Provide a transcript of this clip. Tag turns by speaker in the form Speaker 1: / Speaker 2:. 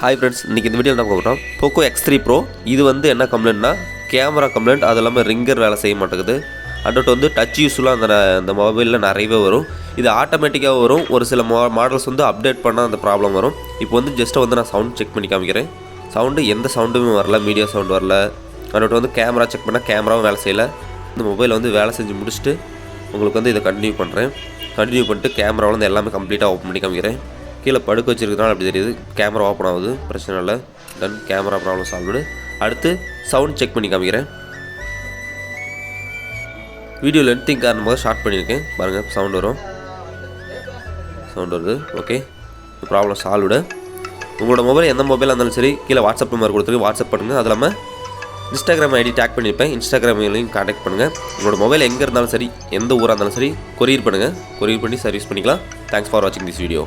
Speaker 1: Hi friends, இன்றைக்கி இந்த video என்ன பார்க்குறோம், போக்கோ X3 Pro. இது வந்து என்ன கம்ப்ளைண்ட்னா கேமரா கம்ப்ளைண்ட். அது இல்லாமல் ரிங்கர் வேலை செய்ய மாட்டேங்குது. அடுத்து வந்து டச் யூஸ்லாம் அந்த மொபைலில் நிறையவே வரும். இது ஆட்டோமேட்டிக்காக வரும். ஒரு சில மாடல்ஸ் வந்து அப்டேட் பண்ணால் அந்த ப்ராப்ளம் வரும். இப்போ வந்து ஜஸ்ட்டு வந்து நான் சவுண்ட் செக் பண்ணி காமிக்கிறேன். சவுண்டு எந்த சவுண்டுமே வரல, மீடியா சவுண்டு வரல. அடுத்து வந்து கேமரா செக் பண்ணால் கேமராவும் வேலை செய்யலை. இந்த மொபைல் வந்து வேலை செஞ்சு முடிச்சுட்டு உங்களுக்கு வந்து இதை கண்டினியூ பண்ணுறேன். கண்டினியூ பண்ணிட்டு கேமராவில் வந்து எல்லாமே கம்ப்ளீட்டாக ஓப்பன் பண்ணி காமிக்கிறேன். கீழே படுக்க வச்சிருக்கிறதுனால அப்படி தெரியுது. கேமரா ஓப்பன் ஆகுது, பிரச்சனை இல்லை. தென் கேமரா ப்ராப்ளம் சால்வ்டு. அடுத்து சவுண்ட் செக் பண்ணி காமிக்கிறேன். வீடியோ லென்த்திங் காரணமாக ஷார்ட் பண்ணியிருக்கேன். பாருங்கள், சவுண்ட் வரும், சவுண்ட் வருது. Okay, problem solved. உங்களோட மொபைல் எந்த மொபைலாக இருந்தாலும் சரி, கீழே வாட்ஸ்அப் நம்பர் கொடுத்துருக்கு, வாட்ஸ்அப் பண்ணுங்கள். அது இல்லாமல் இன்ஸ்டாகிராம் ஐடி டேக் பண்ணியிருப்பேன். இன்ஸ்டாகிராம்லையும் கான்டாக்ட் பண்ணுங்கள். உங்களோட மொபைல் எங்கே இருந்தாலும் சரி, எந்த ஊராக இருந்தாலும் சரி, கொரியர் பண்ணுங்கள். கொரியர் பண்ணி சர்வீஸ் பண்ணிக்கலாம். தேங்க்ஸ் ஃபார் வாட்சிங் திஸ் வீடியோ.